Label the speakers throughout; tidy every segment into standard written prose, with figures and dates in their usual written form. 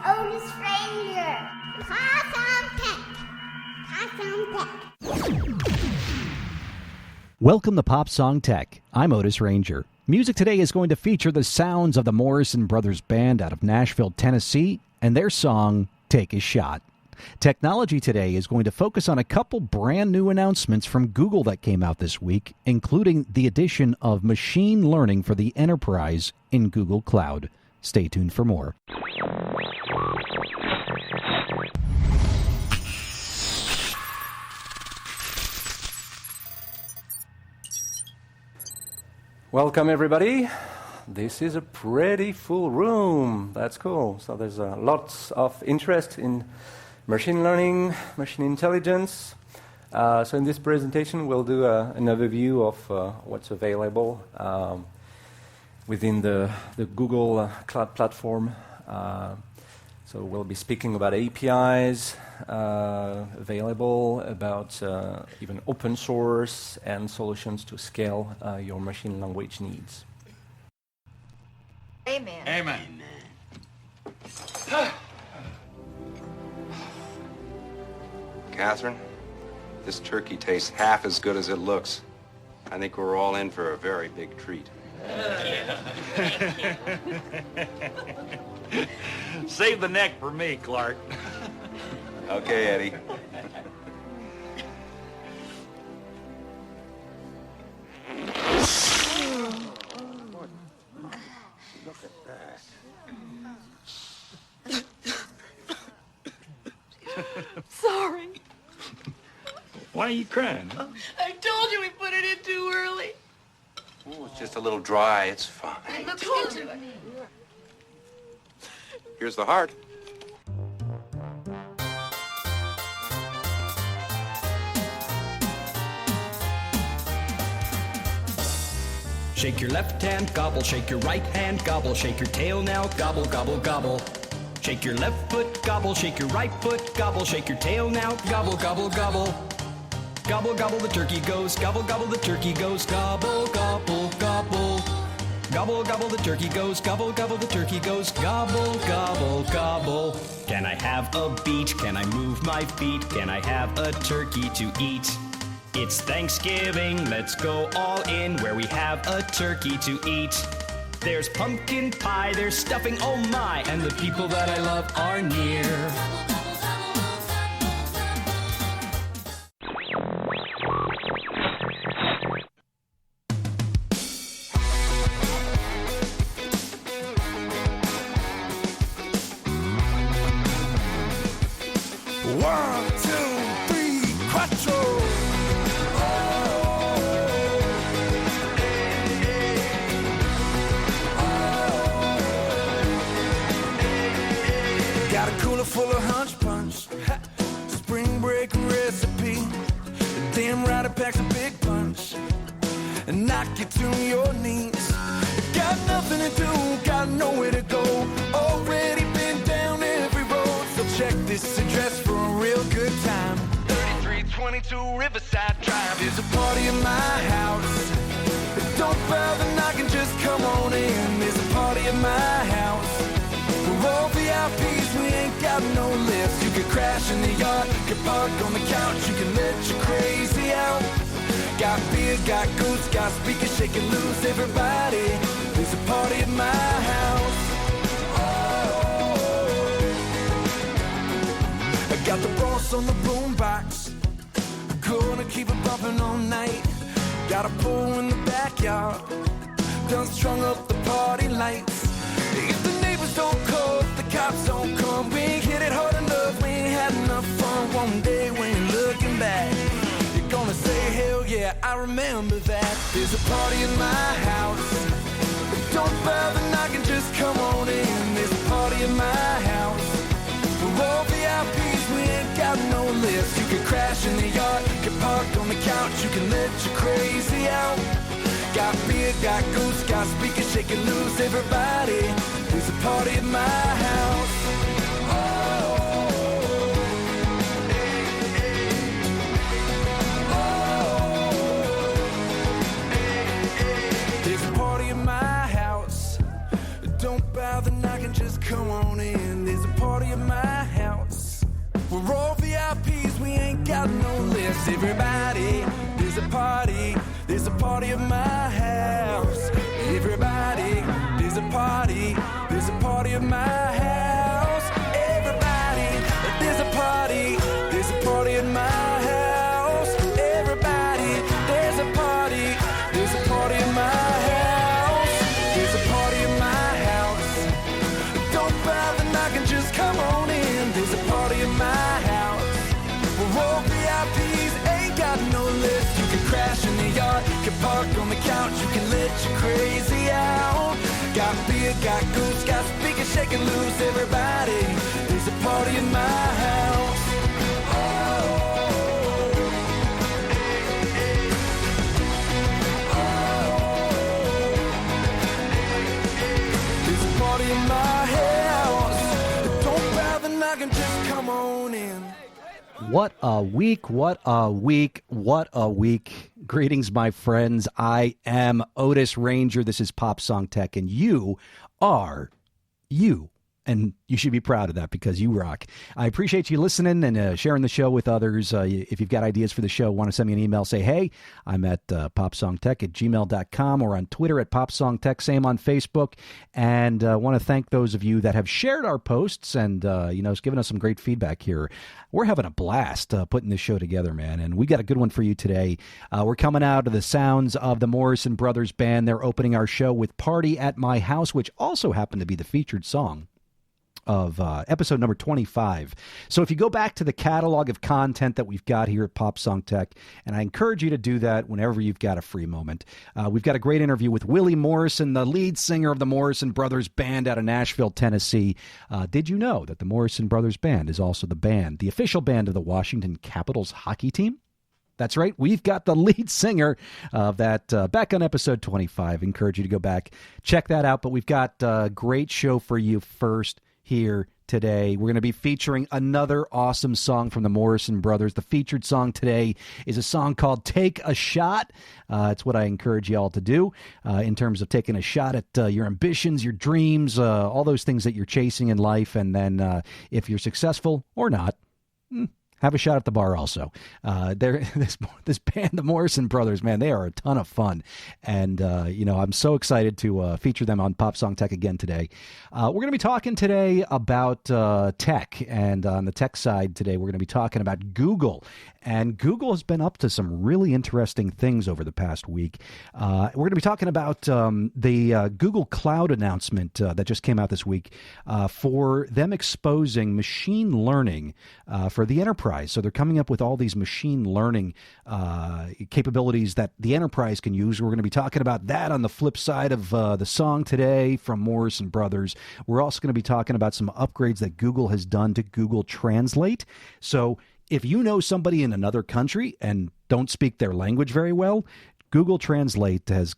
Speaker 1: Otis Ranger. Awesome Tech.
Speaker 2: Welcome to Pop Song Tech. I'm Otis Ranger. Music today is going to feature the sounds of the Morrison Brothers Band out of Nashville, Tennessee, and their song, Take a Shot. Technology today is going to focus on a couple brand new announcements from Google that came out this week, including the addition of machine learning for the enterprise in Google Cloud. Stay tuned for more.
Speaker 3: Welcome everybody. This is a pretty full room. That's cool. So there's lots of interest in machine learning, machine intelligence. So in this presentation we'll do an overview of what's available within the Google Cloud Platform. So we'll be speaking about APIs available, about even open source and solutions to scale your machine language needs.
Speaker 4: Amen.
Speaker 5: Amen.
Speaker 6: Catherine, this turkey tastes half as good as it looks. I think we're all in for a very big treat.
Speaker 5: Save the neck for me, Clark.
Speaker 6: Okay, Eddie.
Speaker 5: Look at that.
Speaker 4: Sorry.
Speaker 5: Why are you crying?
Speaker 4: I told you we put it in too early.
Speaker 6: Oh, it's just a little dry. It's fine.
Speaker 4: I told you.
Speaker 6: Here's the heart.
Speaker 7: Shake your left hand, gobble, shake your right hand, gobble, shake your tail now, gobble, gobble, gobble. Shake your left foot, gobble, shake your right foot, gobble, shake your tail now, gobble, gobble, gobble. Gobble, gobble, the turkey goes, gobble, gobble, the turkey goes, gobble, gobble, gobble. Gobble, gobble, the turkey goes, gobble, gobble, the turkey goes, gobble, gobble, gobble. Can I have a beat? Can I move my feet? Can I have a turkey to eat? It's Thanksgiving, let's go all in where we have a turkey to eat. There's pumpkin pie, there's stuffing, oh my, and the people that I love are near.
Speaker 8: One, two, three, cuatro. Got a cooler full of hunch punch, spring break recipe. Damn right it packs a big punch and knock you to your knees. Got nothing to do, got nowhere to go. Already been down every road, so check this address for a real good time. 3322 Riverside Drive. There's a party in my house. Don't bother knocking, just come on in. There's a party in my house. We're all VIPs, we ain't got no lifts. You can crash in the yard, you can park on the couch, you can let your crazy out. Got beer, got goose, got speakers shaking loose. Everybody, there's a party at my house. I got the boss on the boombox, gonna keep it bumping all night. Got a pool in the backyard, done strung up the party lights. If the neighbors don't call, if the cops don't come, we ain't hit it hard enough, we ain't had enough fun. One day when you're looking back, you're gonna say, hell yeah, I remember that. There's a party in my house. Don't bother knocking, just come on in. There's a party in my house. We're all VIPs, we ain't got no lifts. You can crash in the yard, you can park on the couch, you can let your crazy out. Got beer, got goose, got speakers shaking loose. Everybody, there's a party at my house. There's a party at my house. Don't bother knocking, just come on in. There's a party We're all VIPs, we ain't got no list. Everybody, there's a party at my house. Everybody, there's a party at my house. Everybody, there's a party at my house. Everybody, there's a party at my house. There's a party at my house. Don't bother knocking, just come on in. There's a party at my house. We're all VIPs, ain't got no list. You can crash in the yard, you can park on the couch, you can let your crazy out. Got beer, got goose, got speakers shaking loose. Everybody, there's a party in my house. There's a party in my house. Don't bother knocking, just come on in.
Speaker 2: What a week, what a week, what a week. Greetings, my friends. I am Otis Ranger. This is Pop Song Tech, and you are you. And you should be proud of that because you rock. I appreciate you listening and sharing the show with others. If you've got ideas for the show, want to send me an email, say, hey, I'm at popsongtech@gmail.com or on Twitter at popsongtech, same on Facebook. And I want to thank those of you that have shared our posts and, it's given us some great feedback here. We're having a blast putting this show together, man. And we got a good one for you today. We're coming out of the sounds of the Morrison Brothers Band. They're opening our show with Party at My House, which also happened to be the featured song of episode number 25. So if you go back to the catalog of content that we've got here at Pop Song Tech, and I encourage you to do that whenever you've got a free moment, we've got a great interview with Willie Morrison, the lead singer of the Morrison Brothers Band out of Nashville, Tennessee. Did you know that the Morrison Brothers Band is also the official band of the Washington Capitals hockey team? That's right. We've got the lead singer of that back on episode 25. Encourage you to go back, check that out. But we've got a great show for you first here today. We're going to be featuring another awesome song from the Morrison Brothers. The featured song today is a song called Take a Shot. It's what I encourage you all to do in terms of taking a shot at your ambitions, your dreams, all those things that you're chasing in life. And then if you're successful or not, have a shot at the bar also. This band, the Morrison Brothers, man, they are a ton of fun. And, I'm so excited to feature them on Pop Song Tech again today. We're going to be talking today about tech. And on the tech side today, we're going to be talking about Google. And Google has been up to some really interesting things over the past week. We're going to be talking about the Google Cloud announcement that just came out this week for them exposing machine learning for the enterprise. So they're coming up with all these machine learning capabilities that the enterprise can use. We're going to be talking about that on the flip side of the song today from Morrison Brothers. We're also going to be talking about some upgrades that Google has done to Google Translate. So if you know somebody in another country and don't speak their language very well, Google Translate has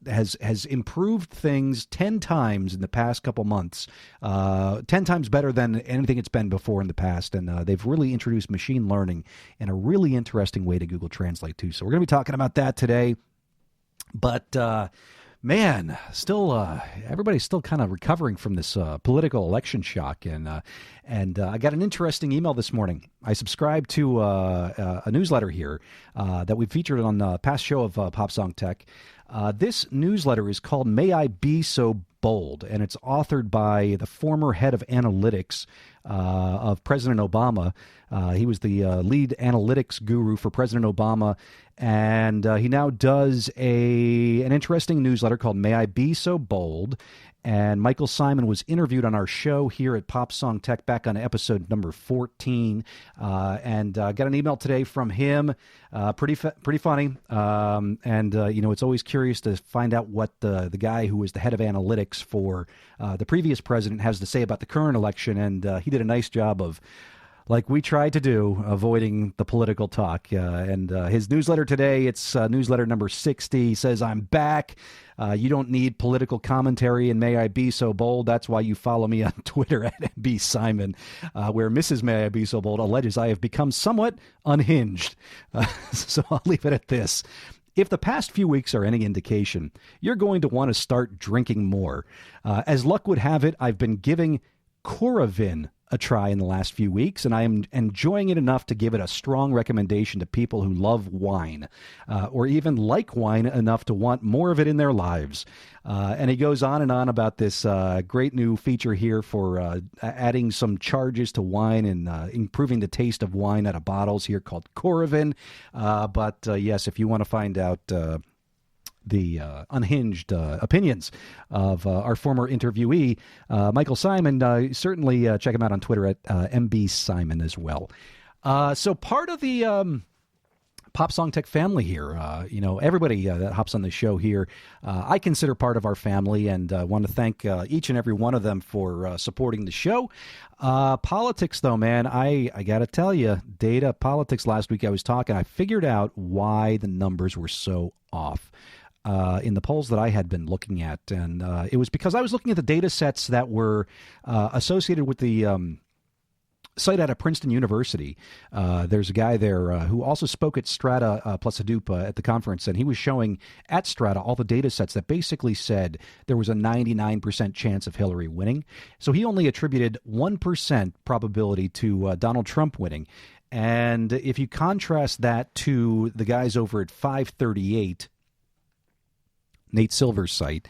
Speaker 2: has improved things 10 times in the past couple months, 10 times better than anything it's been before in the past. And they've really introduced machine learning in a really interesting way to Google Translate too. So we're going to be talking about that today. But man, still, everybody's still kind of recovering from this political election shock. And I got an interesting email this morning. I subscribed to a newsletter here that we've featured on the past show of Pop Song Tech. This newsletter is called May I Be So Bold, and it's authored by the former head of analytics of President Obama. He was the lead analytics guru for President Obama, and he now does an interesting newsletter called May I Be So Bold. And Michael Simon was interviewed on our show here at Pop Song Tech back on episode number 14. And got an email today from him. Pretty funny. It's always curious to find out what the guy who was the head of analytics for the previous president has to say about the current election. And he did a nice job of, like we tried to do, avoiding the political talk. And his newsletter today, it's newsletter number 60, says, I'm back. You don't need political commentary, and May I Be So Bold. That's why you follow me on Twitter at MB Simon, where Mrs. May I Be So Bold alleges I have become somewhat unhinged. So I'll leave it at this. If the past few weeks are any indication, you're going to want to start drinking more. As luck would have it, I've been giving Coravin a try in the last few weeks, and I am enjoying it enough to give it a strong recommendation to people who love wine, or even like wine enough to want more of it in their lives. And he goes on and on about this great new feature here for adding some charges to wine and improving the taste of wine out of bottles here called Coravin. But yes, if you want to find out the unhinged opinions of our former interviewee, Michael Simon, certainly check him out on Twitter at MB Simon as well. So part of the Pop Song Tech family here, everybody that hops on the show here, I consider part of our family, and want to thank each and every one of them for supporting the show. Politics, though, man, I got to tell you, data politics last week I was talking, I figured out why the numbers were so off in the polls that I had been looking at. And it was because I was looking at the data sets that were associated with the site out of Princeton University. There's a guy there who also spoke at Strata plus Hadoop at the conference, and he was showing at Strata all the data sets that basically said there was a 99% chance of Hillary winning. So he only attributed 1% probability to Donald Trump winning. And if you contrast that to the guys over at 538, Nate Silver's site,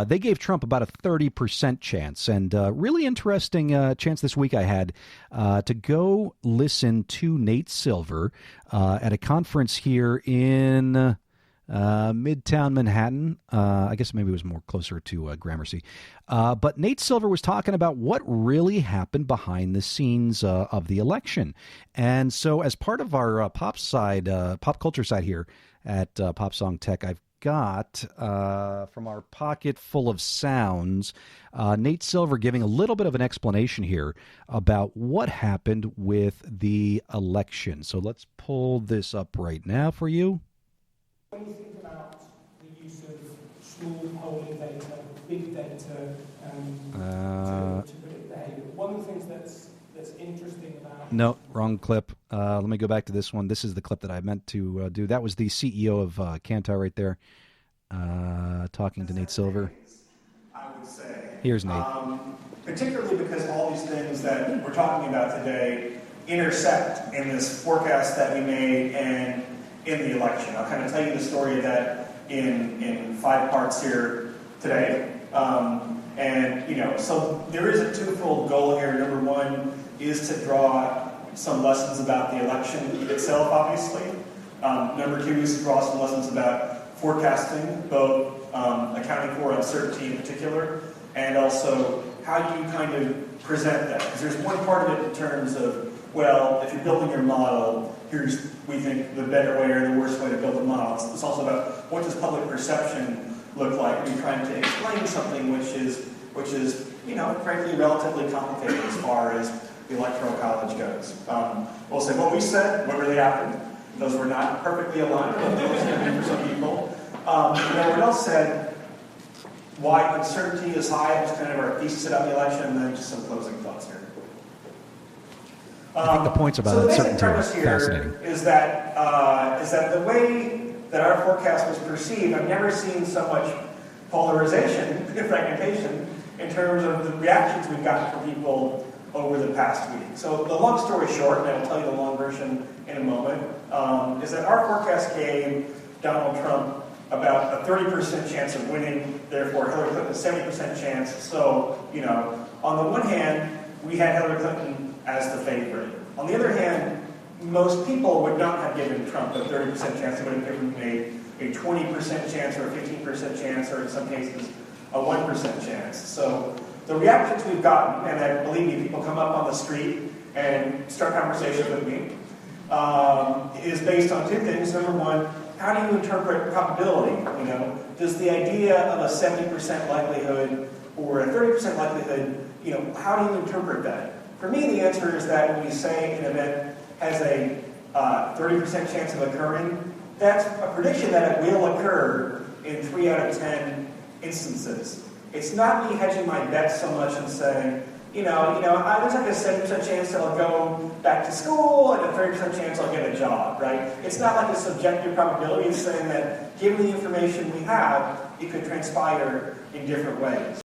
Speaker 2: they gave Trump about a 30% chance. And really interesting chance this week I had to go listen to Nate Silver at a conference here in Midtown Manhattan. I guess maybe it was more closer to Gramercy. But Nate Silver was talking about what really happened behind the scenes of the election. And so as part of our pop culture side here at Pop Song Tech, I've got from our pocket full of sounds, Nate Silver giving a little bit of an explanation here about what happened with the election. So let's pull this up right now for you.
Speaker 9: When you think about the use of small polling data, big data, to predict behavior, one of the things that's interesting about...
Speaker 2: No, wrong clip. Let me go back to this one. This is the clip that I meant to do. That was the CEO of Kantar right there talking to Nate Silver.
Speaker 10: I would say.
Speaker 2: Here's Nate.
Speaker 10: Particularly because all these things that we're talking about today intersect in this forecast that we made and in the election. I'll kind of tell you the story of that in 5 parts here today. So there is a twofold goal here. Number one is to draw some lessons about the election itself, obviously. Number two is to draw some lessons about forecasting, both accounting for uncertainty in particular, and also how you kind of present that. Because there's one part of it in terms of, well, if you're building your model, here's, we think, the better way or the worst way to build a model. It's also about what does public perception look like when you're trying to explain something which is frankly, relatively complicated as far as the Electoral College goes. We'll say what we said, what really happened. Those were not perfectly aligned, but those for some people. What else said, why uncertainty is high, was kind of our thesis about the election, and then just some closing thoughts here.
Speaker 2: I think the points about uncertainty are fascinating.
Speaker 10: Is that the way that our forecast was perceived, I've never seen so much polarization, fragmentation, in terms of the reactions we've gotten from people over the past week. So the long story short, and I will tell you the long version in a moment, is that our forecast gave Donald Trump about a 30% chance of winning, therefore Hillary Clinton a 70% chance. So, on the one hand, we had Hillary Clinton as the favorite. On the other hand, most people would not have given Trump a 30% chance. They would have given him a 20% chance or a 15% chance, or in some cases, a 1% chance. So the reactions we've gotten, and I believe me, people come up on the street and start conversations with me, is based on 2 things. Number one, how do you interpret probability? Does the idea of a 70% likelihood or a 30% likelihood, how do you interpret that? For me, the answer is that when you say an event has a 30% chance of occurring, that's a prediction that it will occur in 3 out of 10 instances. It's not me hedging my bets so much and saying, there's like a 70% chance that I'll go back to school and a 30% chance I'll get a job, right? It's not like a subjective probability. It's saying that given the information we have, it could transpire in different ways.